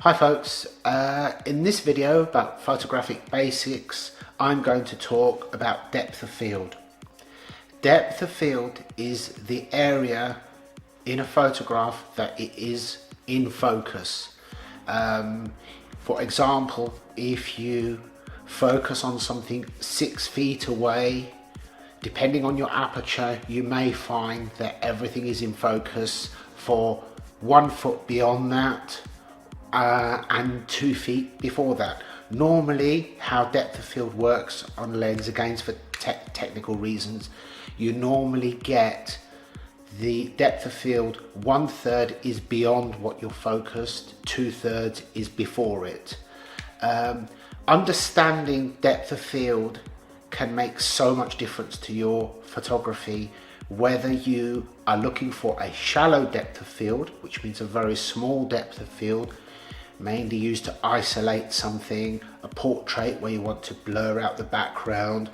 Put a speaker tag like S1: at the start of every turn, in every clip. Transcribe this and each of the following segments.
S1: Hi folks, in this video about photographic basics, I'm going to talk about depth of field. Depth of field is the area in a photograph that it is in focus. For example, if you focus on something 6 feet away, depending on your aperture, you may find that everything is in focus for 1 foot beyond that and 2 feet before that. Normally, how depth of field works on a lens, again for technical reasons, you normally get the depth of field 1/3 is beyond what you're focused, 2/3 is before it. Understanding depth of field can make so much difference to your photography, whether you are looking for a shallow depth of field, which means a very small depth of field, mainly used to isolate something, a portrait where you want to blur out the background,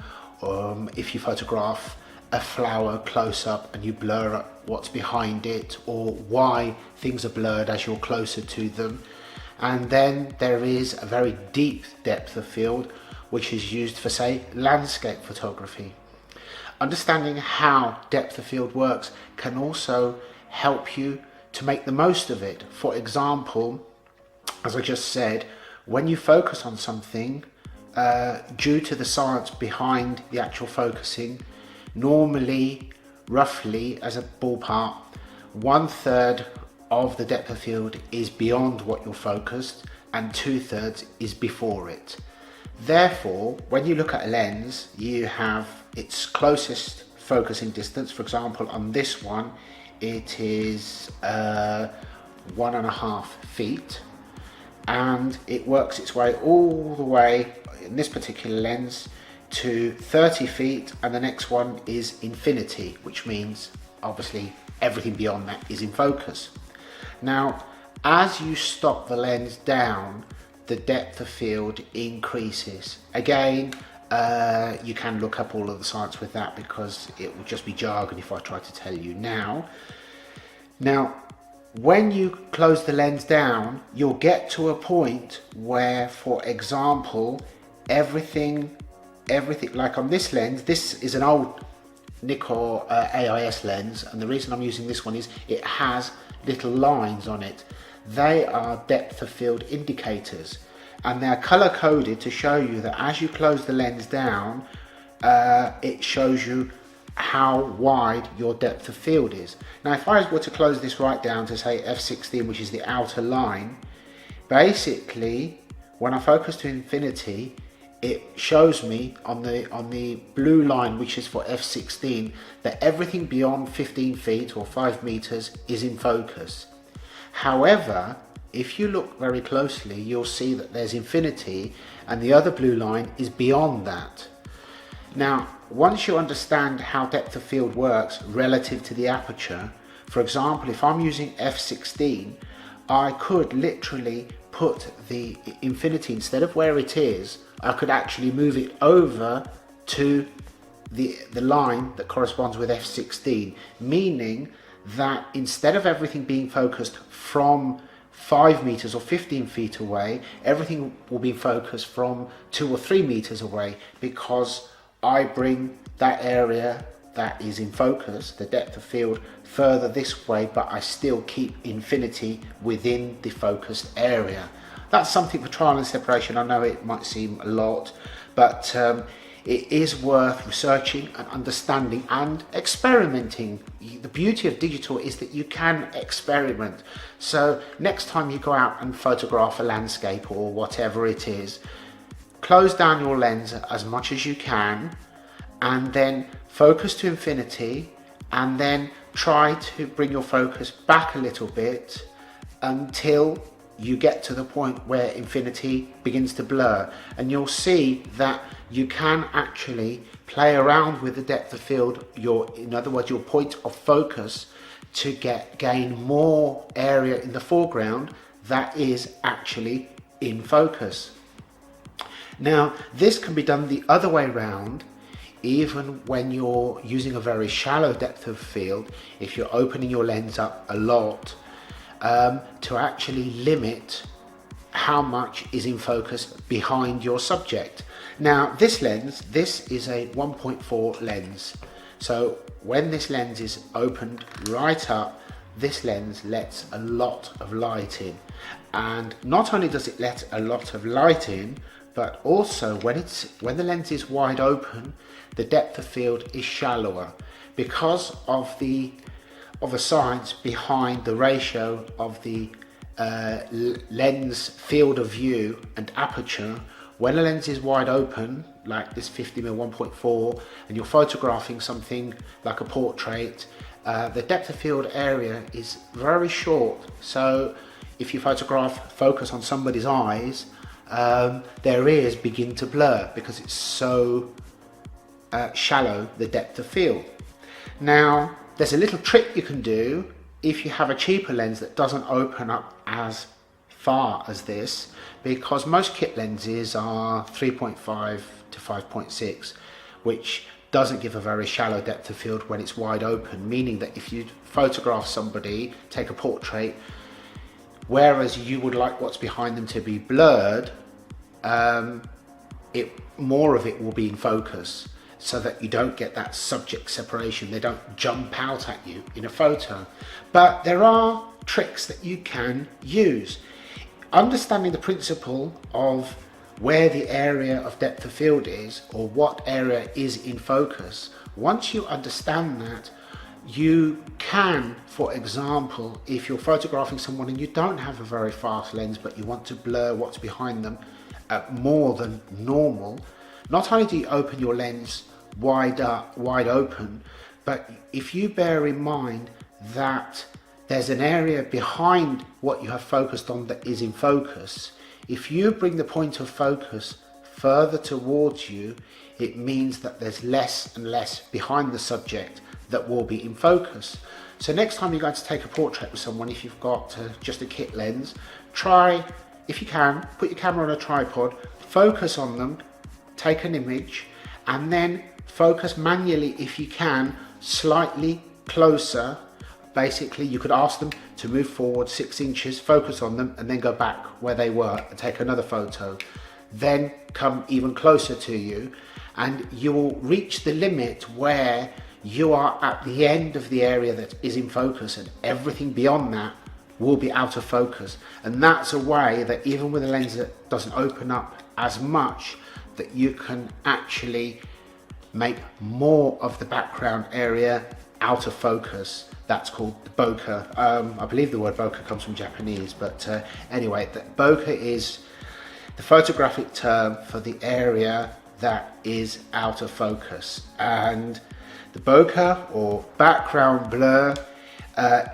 S1: if you photograph a flower close up and you blur up what's behind it or why things are blurred as you're closer to them. And then there is a very deep depth of field which is used for, say, landscape photography. Understanding how depth of field works can also help you to make the most of it. For example, as I just said, when you focus on something, due to the science behind the actual focusing, normally, roughly as a ballpark, 1/3 of the depth of field is beyond what you're focused and 2/3 is before it. Therefore, when you look at a lens, you have its closest focusing distance. For example, on this one, it is 1.5 feet, and it works its way all the way in this particular lens to 30 feet, and the next one is infinity, which means obviously everything beyond that is in focus. Now, as you stop the lens down, the depth of field increases. Again, you can look up all of the science with that because it will just be jargon if I try to tell you now. Now, when you close the lens down, you'll get to a point where, for example, everything like on this lens, this is an old Nikon AIS lens, and the reason I'm using this one is it has little lines on it. They are depth of field indicators, and they're color coded to show you that as you close the lens down, it shows you how wide your depth of field is. Now, if I were to close this right down to say f16, which is the outer line, basically when I focus to infinity, it shows me on the blue line, which is for f16, that everything beyond 15 feet or 5 meters is in focus. However, if you look very closely, you'll see that there's infinity and the other blue line is beyond that. Now, once you understand how depth of field works relative to the aperture, for example, if I'm using f16, I could literally put the infinity, instead of where it is, I could actually move it over to the line that corresponds with f16, meaning that instead of everything being focused from 5 meters or 15 feet away, everything will be focused from 2 or 3 meters away, because I bring that area that is in focus, the depth of field, further this way, but I still keep infinity within the focused area. That's something for trial and separation. I know it might seem a lot, but it is worth researching and understanding and experimenting. The beauty of digital is that you can experiment. So next time you go out and photograph a landscape or whatever it is, close down your lens as much as you can, and then focus to infinity, and then try to bring your focus back a little bit until you get to the point where infinity begins to blur, and you'll see that you can actually play around with the depth of field, in other words, your point of focus, to gain more area in the foreground that is actually in focus. Now, this can be done the other way around. Even when you're using a very shallow depth of field, if you're opening your lens up a lot, to actually limit how much is in focus behind your subject. Now this lens, this is a 1.4 lens. So when this lens is opened right up, this lens lets a lot of light in. And not only does it let a lot of light in, but also when the lens is wide open, the depth of field is shallower because of the science behind the ratio of the lens field of view and aperture. When a lens is wide open, like this 50mm 1.4, and you're photographing something like a portrait, the depth of field area is very short. So if you focus on somebody's eyes, their ears begin to blur because it's so shallow, the depth of field. Now there's a little trick you can do if you have a cheaper lens that doesn't open up as far as this, because most kit lenses are 3.5 to 5.6, which doesn't give a very shallow depth of field when it's wide open, meaning that if you photograph somebody, take a portrait, whereas you would like what's behind them to be blurred, more of it will be in focus, so that you don't get that subject separation. They don't jump out at you in a photo. But there are tricks that you can use. Understanding the principle of where the area of depth of field is, or what area is in focus, once you understand that, you can, for example, if you're photographing someone and you don't have a very fast lens but you want to blur what's behind them more than normal, not only do you open your lens wide open, but if you bear in mind that there's an area behind what you have focused on that is in focus, if you bring the point of focus further towards you, it means that there's less and less behind the subject that will be in focus. So next time you're going to take a portrait with someone, if you've got just a kit lens, try, if you can, put your camera on a tripod, focus on them, take an image, and then focus manually, if you can, slightly closer. Basically, you could ask them to move forward 6 inches, focus on them, and then go back where they were and take another photo. Then come even closer to you, and you will reach the limit where you are at the end of the area that is in focus, and everything beyond that will be out of focus. And that's a way that even with a lens that doesn't open up as much, that you can actually make more of the background area out of focus. That's called the bokeh. I believe the word bokeh comes from Japanese, but anyway, the bokeh is the photographic term for the area that is out of focus. And the bokeh, or background blur,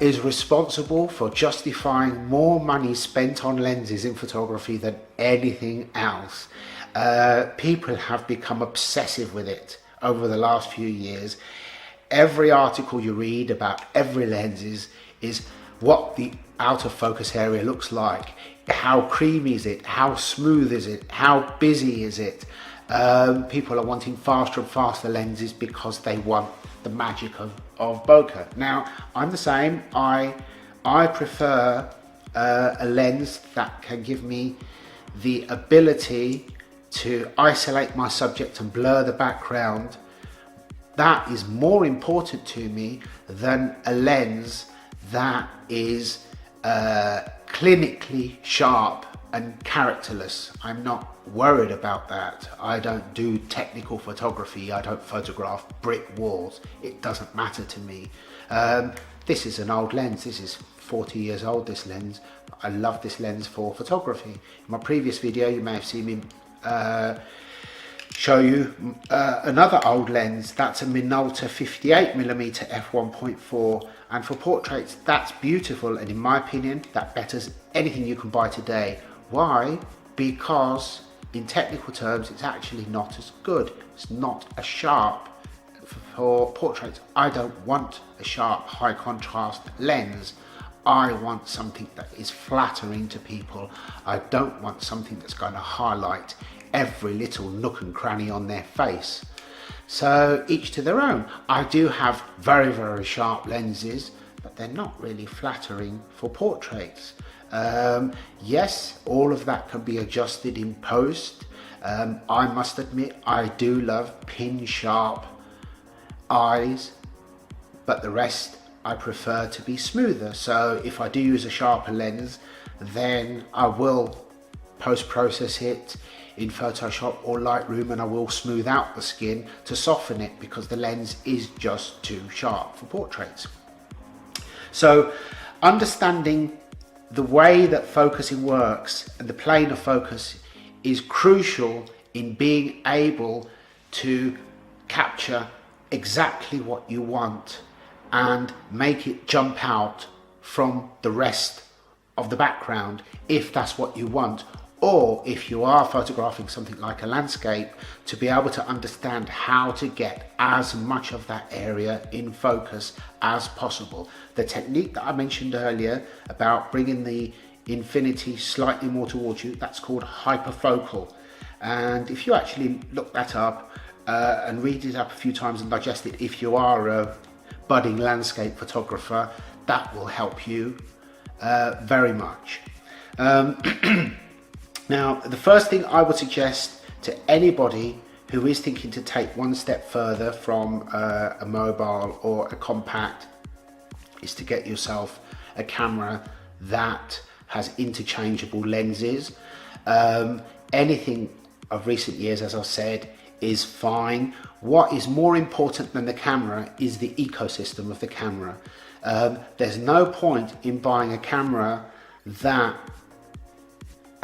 S1: is responsible for justifying more money spent on lenses in photography than anything else. People have become obsessive with it over the last few years. Every article you read about every lens is what the out of focus area looks like. How creamy is it? How smooth is it? How busy is it? People are wanting faster and faster lenses because they want the magic of bokeh. Now, I'm the same. I prefer a lens that can give me the ability to isolate my subject and blur the background. That is more important to me than a lens that is clinically sharp and characterless. I'm not worried about that. I don't do technical photography. I don't photograph brick walls. It doesn't matter to me. This is an old lens. This is 40 years old, this lens. I love this lens for photography. In my previous video, you may have seen me show you another old lens. That's a Minolta 58mm f1.4, and for portraits that's beautiful, and in my opinion that betters anything you can buy today. Why? Because in technical terms it's actually not as good. It's not as sharp. For portraits, I don't want a sharp high contrast lens. I want something that is flattering to people. I don't want something that's going to highlight every little nook and cranny on their face. So each to their own. I do have very, very sharp lenses, but they're not really flattering for portraits. Yes, all of that can be adjusted in post. I must admit, I do love pin sharp eyes, but the rest I prefer to be smoother. So if I do use a sharper lens, then I will post-process it in Photoshop or Lightroom, and I will smooth out the skin to soften it because the lens is just too sharp for portraits. So understanding the way that focusing works and the plane of focus is crucial in being able to capture exactly what you want and make it jump out from the rest of the background if that's what you want, or if you are photographing something like a landscape, to be able to understand how to get as much of that area in focus as possible. The technique that I mentioned earlier about bringing the infinity slightly more towards you, that's called hyperfocal. And if you actually look that up and read it up a few times and digest it, if you are a budding landscape photographer, that will help you very much. Now, the first thing I would suggest to anybody who is thinking to take one step further from a mobile or a compact is to get yourself a camera that has interchangeable lenses. Anything of recent years, as I've said, is fine. What is more important than the camera is the ecosystem of the camera. There's no point in buying a camera that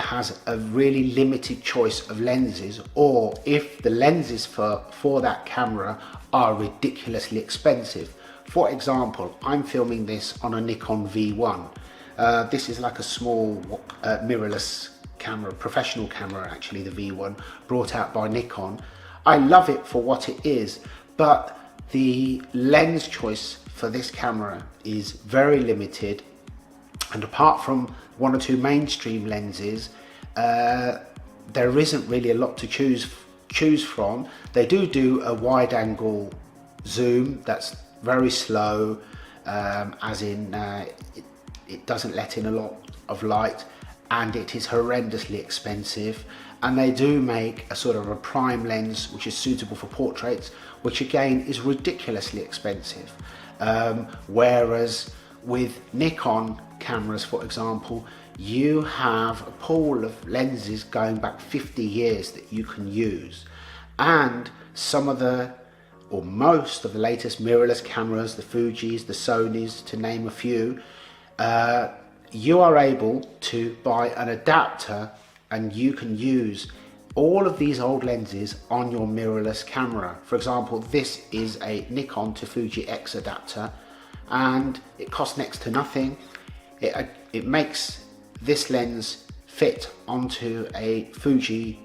S1: has a really limited choice of lenses, or if the lenses for that camera are ridiculously expensive. For example, I'm filming this on a Nikon V1. This is like a small mirrorless camera, professional camera actually, the V1, brought out by Nikon. I love it for what it is, but the lens choice for this camera is very limited, and apart from one or two mainstream lenses, there isn't really a lot to choose from. They do a wide angle zoom that's very slow, as in it doesn't let in a lot of light, and it is horrendously expensive. And they do make a sort of a prime lens which is suitable for portraits, which again is ridiculously expensive. Whereas with Nikon cameras, for example, you have a pool of lenses going back 50 years that you can use, and some of the, or most of the latest mirrorless cameras, the Fujis, the Sonys, to name a few, you are able to buy an adapter and you can use all of these old lenses on your mirrorless camera. For example, this is a Nikon to Fuji X adapter, and it costs next to nothing. It makes this lens fit onto a Fuji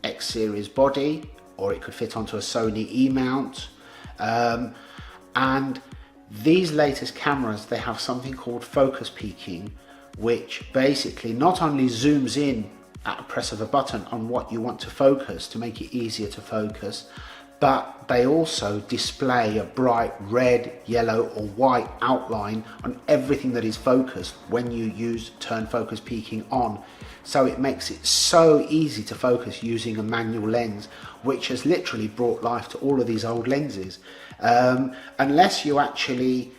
S1: X series body, or it could fit onto a Sony E-mount. And these latest cameras, they have something called focus peaking, which basically not only zooms in at a press of a button on what you want to focus to make it easier to focus, but they also display a bright red, yellow or white outline on everything that is focused when you use turn focus peaking on. So it makes it so easy to focus using a manual lens, which has literally brought life to all of these old lenses. Unless you actually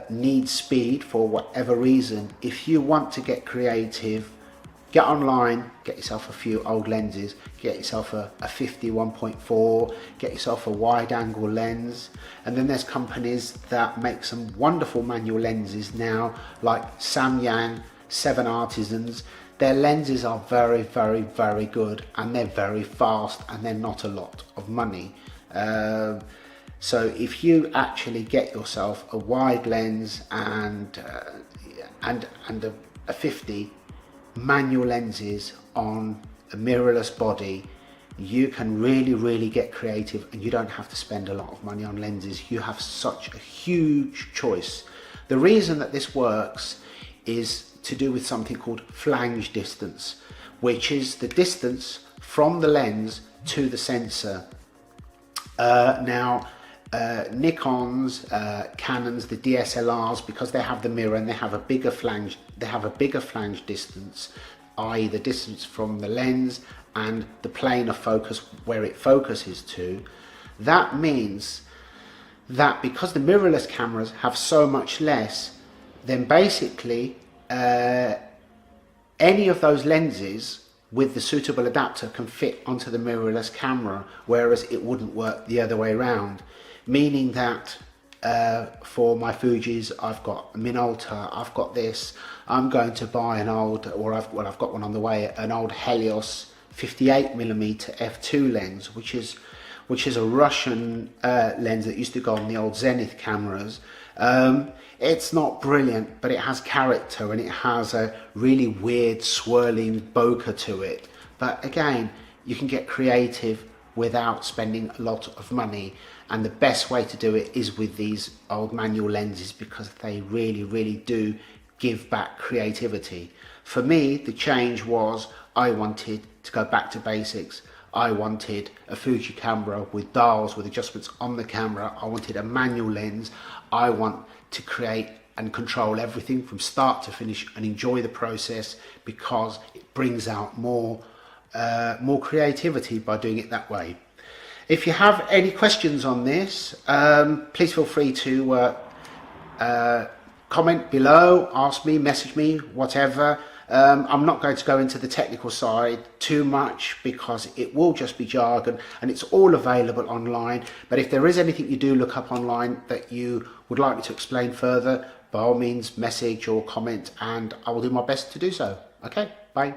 S1: need speed for whatever reason, if you want to get creative, get online, get yourself a few old lenses, get yourself a 50-1.4, get yourself a wide angle lens. And then there's companies that make some wonderful manual lenses now, like Samyang, 7 Artisans. Their lenses are very, very, very good, and they're very fast, and they're not a lot of money. So if you actually get yourself a wide lens and a 50 manual lenses on a mirrorless body, you can really get creative, and you don't have to spend a lot of money on lenses. You have such a huge choice. The reason that this works is to do with something called flange distance, which is the distance from the lens to the sensor. Nikon's, Canon's, the DSLRs, because they have the mirror and they have a bigger flange, distance, i.e. the distance from the lens and the plane of focus where it focuses to. That means that because the mirrorless cameras have so much less, then basically any of those lenses with the suitable adapter can fit onto the mirrorless camera, whereas it wouldn't work the other way around. Meaning that for my Fujis, I've got a Minolta, I've got this, I'm going to buy an old, or I've got one on the way, an old Helios 58mm f2 lens, which is a Russian lens that used to go on the old Zenith cameras. It's not brilliant, but it has character and it has a really weird swirling bokeh to it. But again, you can get creative without spending a lot of money, and the best way to do it is with these old manual lenses, because they really do give back creativity. For me, the change was I wanted to go back to basics. I wanted a Fuji camera with dials, with adjustments on the camera. I wanted a manual lens. I want to create and control everything from start to finish and enjoy the process, because it brings out more creativity by doing it that way. If you have any questions on this, please feel free to comment below, ask me, message me, whatever. I'm not going to go into the technical side too much because it will just be jargon, and it's all available online. But if there is anything you do look up online that you would like me to explain further, by all means message or comment, and I will do my best to do so. Okay, bye.